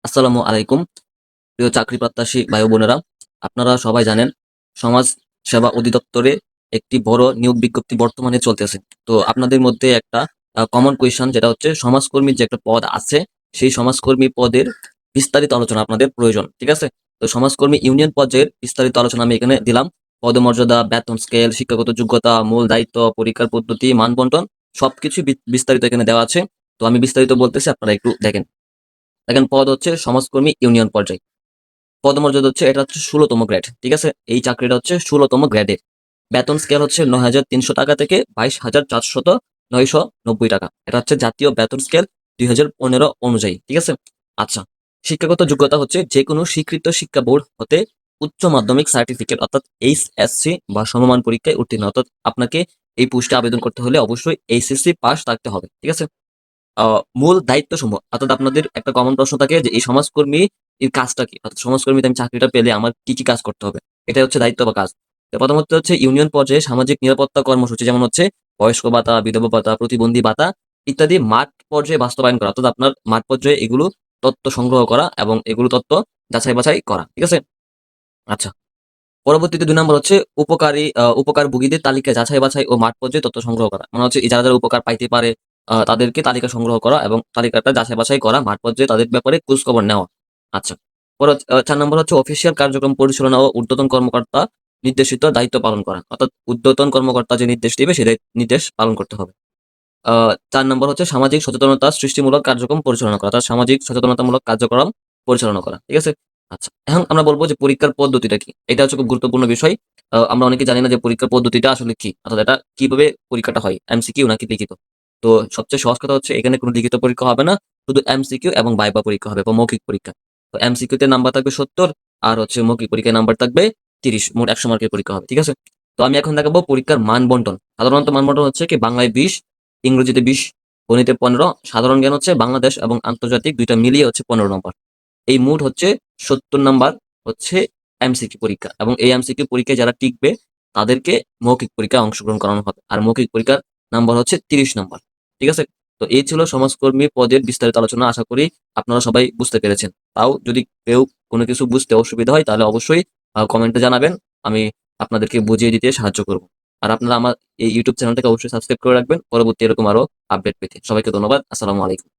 আসসালামু আলাইকুম প্রিয় চাকরি প্রত্যাশী ভাই ও বোনেরা। আপনারা সবাই জানেন সমাজ সেবা অধিদপ্তরে একটি বড় নিয়োগ বিজ্ঞপ্তি বর্তমানে চলতেছে। তো আপনাদের মধ্যে একটা কমন কোয়েশ্চন যেটা হচ্ছে সমাজকর্মীর যে একটা পদ আছে সেই সমাজকর্মী পদের বিস্তারিত আলোচনা আপনাদের প্রয়োজন। ঠিক আছে? তো সমাজকর্মী ইউনিয়ন পর্যায়ের বিস্তারিত আলোচনা আমি এখানে দিলাম। পদমর্যাদা, বেতন স্কেল, শিক্ষাগত যোগ্যতা, মূল দায়িত্ব, পরীক্ষার পদ্ধতি, মানবন্টন সবকিছু বিস্তারিত এখানে দেওয়া আছে। তো আমি বিস্তারিত বলতেছি, আপনারা একটু দেখেন। দেখেন, পদ হচ্ছে সমাজকর্মী ইউনিয়ন পর্যায়ে। পদমর্যাদা হচ্ছে এটা হচ্ছে ১৬তম গ্রেড। ঠিক আছে? এই চাকরিটা হচ্ছে ১৬তম গ্রেডের। বেতন স্কেল হচ্ছে ৯,৩০০ টাকা থেকে ২২,৪৯৯ টাকা। এটা হচ্ছে জাতীয় বেতন স্কেল ২০১৫ অনুযায়ী। ঠিক আছে? আচ্ছা। শিক্ষাগত যোগ্যতা হচ্ছে যেকোনো স্বীকৃত শিক্ষা বোর্ড হতে উচ্চ মাধ্যমিক সার্টিফিকেট অর্থাৎ এইচএসসি বা সমমান পরীক্ষায় উত্তীর্ণ। অর্থাৎ আপনাকে এই পোস্টে আবেদন করতে হলে অবশ্যই এইচএসসি পাস থাকতে হবে। ঠিক আছে? আ মূল দায়িত্বসমূহ অর্থাৎ আপনাদের একটা কমন প্রশ্ন থাকে যে এই সমাজকর্মী এর কাজটা কি? অর্থাৎ সমাজকর্মীতে আমি চাকরিটা পেলে আমার কি কাজ করতে হবে? এটাই হচ্ছে দায়িত্ব বা কাজ। তো প্রথমত হচ্ছে ইউনিয়ন পর্যায়ে সামাজিক নিরাপত্তা কর্মসূচি যেমন হচ্ছে বয়স্ক ভাতা, বিধবা ভাতা, প্রতিবন্ধী ভাতা ইত্যাদি মাঠ পর্যায়ে বাস্তবায়ন করা। অর্থাৎ আপনার মাঠ পর্যায়ে এগুলো তথ্য সংগ্রহ করা এবং এগুলো তথ্য যাচাই-বাছাই করা। ঠিক আছে? আচ্ছা। পরবর্তীতে ২ নম্বর হচ্ছে উপকারভোগীদের তালিকা যাচাই-বাছাই ও মাঠ পর্যায়ে তথ্য সংগ্রহ করা। মানে হচ্ছে এই যারা উপকার পাইতে পারে তাদেরকে তালিকা সংগ্রহ করা এবং তালিকাটা যাচাই-বাছাই করা, মাঠ পর্যায়ে তাদের ব্যাপারে খোঁজখবর নেওয়া। আচ্ছা। ৪ নম্বর হচ্ছে অফিসিয়াল কার্যক্রম পরিচালনা ও ঊর্ধ্বতন কর্মকর্তা নির্দেশিত দায়িত্ব পালন করা। অর্থাৎ ঊর্ধ্বতন কর্মকর্তা যে নির্দেশ দিবে সেই নির্দেশ পালন করতে হবে। আ ৪ নম্বর হচ্ছে সামাজিক সচেতনতা সৃষ্টিমূলক কার্যক্রম পরিচালনা করা। অর্থাৎ সামাজিক সচেতনতামূলক কার্যক্রম পরিচালনা করা। ঠিক আছে? আচ্ছা। এখন আমরা বলব যে পরীক্ষার পদ্ধতিটা কি? এটা হচ্ছে খুব গুরুত্বপূর্ণ বিষয়। আমরা অনেকেই জানি না যে পরীক্ষার পদ্ধতিটা আসলে কি? অর্থাৎ এটা কিভাবে পরীক্ষাটা হয়? এমসিকিউ নাকি লিখিত? তো সবচেয়ে সহজ কথা হচ্ছে এখানে কোনো লিখিত পরীক্ষা হবে না। শুধু এমসিকিউ এবং ভাইবা পরীক্ষা হবে বা মৌখিক পরীক্ষা। তো এমসিকিউ তে নাম্বার থাকবে ৭০ আর হচ্ছে মৌখিক পরীক্ষায় নাম্বার থাকবে ৩০। মোট ১০০ মার্কের পরীক্ষা হবে। ঠিক আছে? তো আমি এখন দেখাবো পরীক্ষার মান বন্টন। সাধারণত মান বন্টন হচ্ছে কি বাংলায় ২০, ইংরেজিতে ২০, গণিতে ১৫, সাধারণ জ্ঞান হচ্ছে বাংলাদেশ এবং আন্তর্জাতিক ২ টা মিলিয়ে হচ্ছে ১৫ নম্বর। এই মোট হচ্ছে ৭০ নাম্বার হচ্ছে এমসিকিউ পরীক্ষা এবং এই এমসিকিউ পরীক্ষায় যারা টিকবে তাদেরকে মৌখিক পরীক্ষায় অংশগ্রহণ করানো হবে। আর মৌখিক পরীক্ষার নাম্বার হচ্ছে ৩০ নাম্বার। ঠিক আছে? তো এই ছিল সমাজকর্মী পদের বিস্তারিত আলোচনা। আশা করি আপনারা সবাই বুঝতে পেরেছেন। তাও যদি কেউ কোনো কিছু বুঝতে অসুবিধা হয় তাহলে অবশ্যই কমেন্টে জানাবেন। আমি আপনাদেরকে বুঝিয়ে দিতে সাহায্য করব। আর আপনারা আমার এই YouTube চ্যানেলটাকে অবশ্যই সাবস্ক্রাইব করে রাখবেন পরবর্তী এরকম আরো আপডেট পেতে। সবাইকে ধন্যবাদ। আসসালামু আলাইকুম।